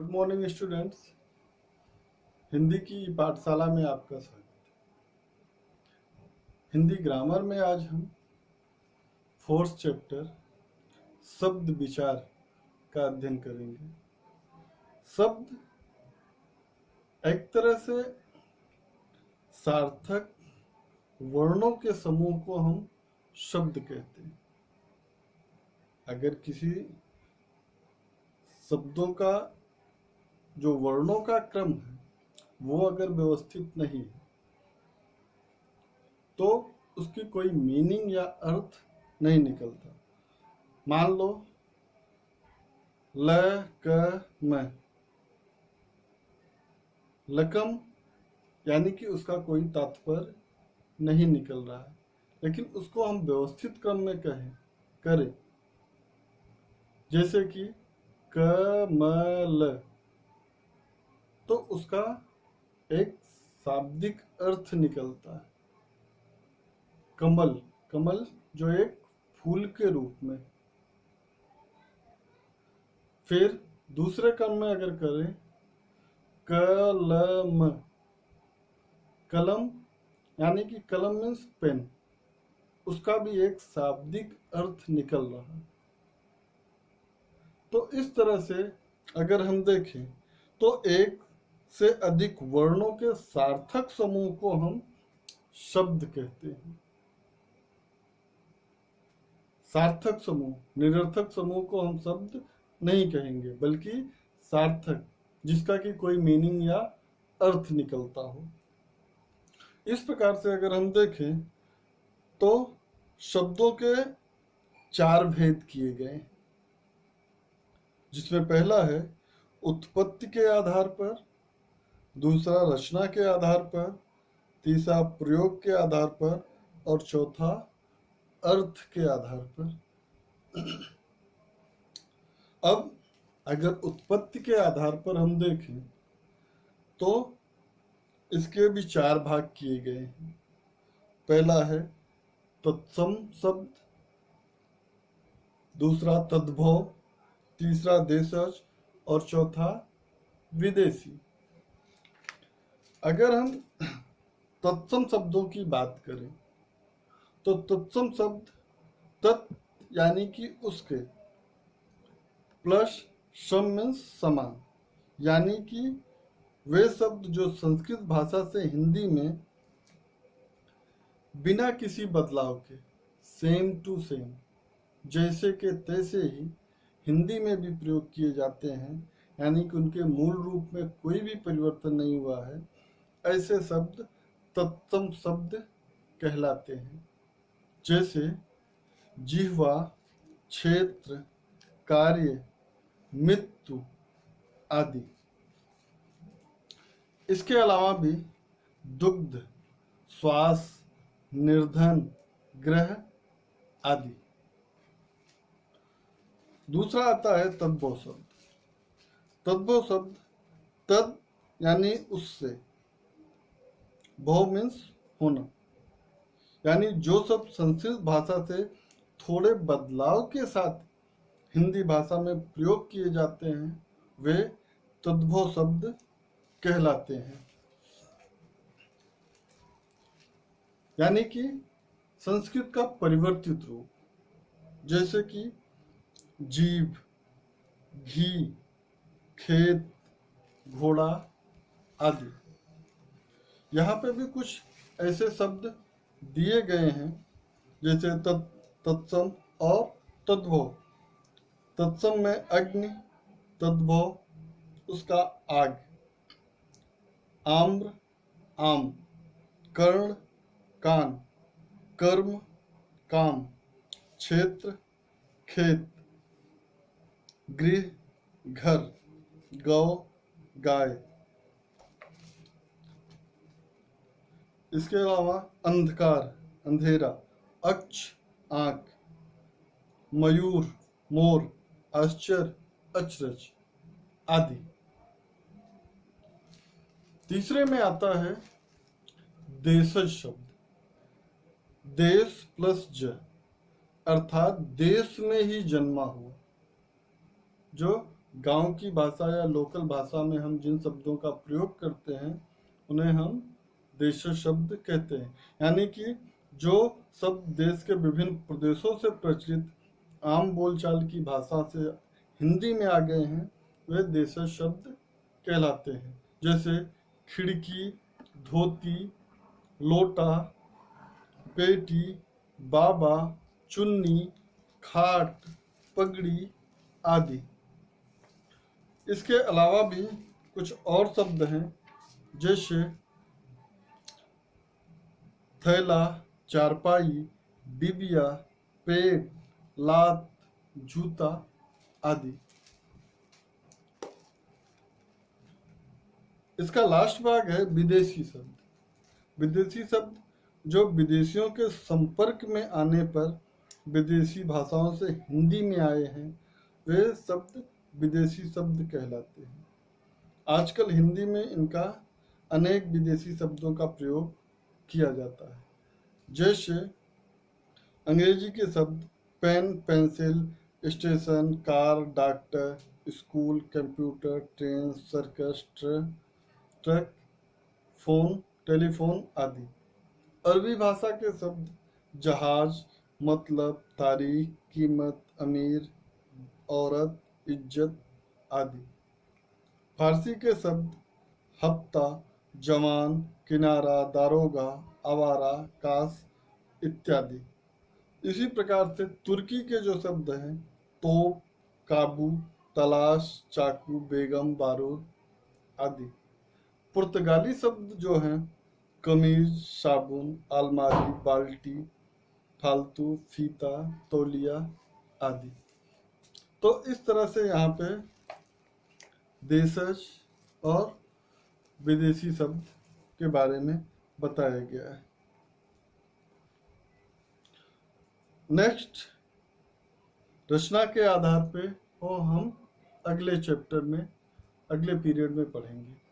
Good morning students. Hindi की पाठशाला में आपका स्वागत है। हिंदी ग्रामर में आज हम फोर्थ चैप्टर शब्द विचार का अध्ययन करेंगे। शब्द एक तरह से सार्थक वर्णों के समूह को हम शब्द कहते हैं। अगर किसी शब्दों का जो वर्णों का क्रम है वो अगर व्यवस्थित नहीं है तो उसकी कोई मीनिंग या अर्थ नहीं निकलता। मान लो ल क म, लकम, यानी कि उसका कोई तात्पर्य नहीं निकल रहा है, लेकिन उसको हम व्यवस्थित क्रम में करें, जैसे कि कमल, तो उसका एक शाब्दिक अर्थ निकलता है। कमल, कमल जो एक फूल के रूप में। फिर दूसरे क्रम में अगर करें कलम, कलम यानी कि कलम मीन्स पेन, उसका भी एक शाब्दिक अर्थ निकल रहा है। तो इस तरह से अगर हम देखें तो एक से अधिक वर्णों के सार्थक समूह को हम शब्द कहते हैं। सार्थक समूह, निरर्थक समूह को हम शब्द नहीं कहेंगे, बल्कि सार्थक, जिसका कि कोई मीनिंग या अर्थ निकलता हो। इस प्रकार से अगर हम देखें तो शब्दों के 4 भेद किए गए, जिसमें पहला है उत्पत्ति के आधार पर, दूसरा रचना के आधार पर, तीसरा प्रयोग के आधार पर और चौथा अर्थ के आधार पर। अब अगर उत्पत्ति के आधार पर हम देखें तो इसके भी 4 भाग किए गए हैं। पहला है तत्सम शब्द, दूसरा तद्भव, तीसरा देशज और चौथा विदेशी। अगर हम तत्सम शब्दों की बात करें तो तत्सम शब्द तत् यानी कि उसके, प्लस सम मीन्स समान, यानी कि वे शब्द जो संस्कृत भाषा से हिंदी में बिना किसी बदलाव के, सेम टू सेम, जैसे के तैसे ही हिंदी में भी प्रयोग किए जाते हैं, यानी कि उनके मूल रूप में कोई भी परिवर्तन नहीं हुआ है, ऐसे शब्द तत्सम शब्द कहलाते हैं। जैसे जिह्वा, क्षेत्र, कार्य, मृत्यु आदि। इसके अलावा भी दुग्ध, श्वास, निर्धन, ग्रह आदि। दूसरा आता है तद्भव शब्द। तद्भव शब्द तद यानी उससे, भव मीन्स होना, यानी जो शब्द संस्कृत भाषा से थोड़े बदलाव के साथ हिंदी भाषा में प्रयोग किए जाते हैं वे तद्भव शब्द कहलाते हैं। यानी कि संस्कृत का परिवर्तित रूप, जैसे कि जीभ, घी, खेत, घोड़ा आदि। यहाँ पे भी कुछ ऐसे शब्द दिए गए हैं, जैसे तत्सम और तद्भव। तत्सम में अग्नि, तद्भव उसका आग, आम्र आम, कर्ण कान, कर्म काम, क्षेत्र खेत, गृह घर, गौ गाय। इसके अलावा अंधकार अंधेरा, अक्ष आंख, मयूर मोर, आश्चर्य अचरज आदि। तीसरे में आता है देशज शब्द। देश प्लस ज, अर्थात देश में ही जन्मा हुआ, जो गांव की भाषा या लोकल भाषा में हम जिन शब्दों का प्रयोग करते हैं उन्हें हम देश शब्द कहते हैं। यानी कि जो शब्द देश के विभिन्न प्रदेशों से प्रचलित आम बोलचाल की भाषा से हिंदी में आ गए हैं वे देश शब्द कहलाते हैं। जैसे खिड़की, धोती, लोटा, पेटी, बाबा, चुन्नी, खाट, पगड़ी आदि। इसके अलावा भी कुछ और शब्द हैं जैसे थैला, चारपाई, डिबिया, पेट, लात, जूता आदि। इसका लास्ट भाग है विदेशी शब्द। विदेशी शब्द जो विदेशियों के संपर्क में आने पर विदेशी भाषाओं से हिंदी में आए हैं वे शब्द विदेशी शब्द कहलाते हैं। आजकल हिंदी में इनका अनेक विदेशी शब्दों का प्रयोग किया जाता है। जैसे अंग्रेजी के शब्द pen, pencil, station, car, doctor, school, computer, train, circus, truck, phone, telephone आदि। अरबी भाषा के शब्द जहाज, मतलब, तारीख, कीमत, अमीर, औरत, इज्जत आदि। फारसी के शब्द हफ्ता, जवान, किनारा, दारोगा, आवारा, कास इत्यादि। इसी प्रकार से तुर्की के जो शब्द हैं तोप, काबू, तलाश, चाकू, बेगम, बारूद आदि। पुर्तगाली शब्द जो हैं कमीज, साबुन, अलमारी, बाल्टी, फालतू, फीता, तौलिया आदि। तो इस तरह से यहाँ पे देशज और विदेशी शब्द के बारे में बताया गया है। नेक्स्ट रचना के आधार पे वो हम अगले चैप्टर में, अगले पीरियड में पढ़ेंगे।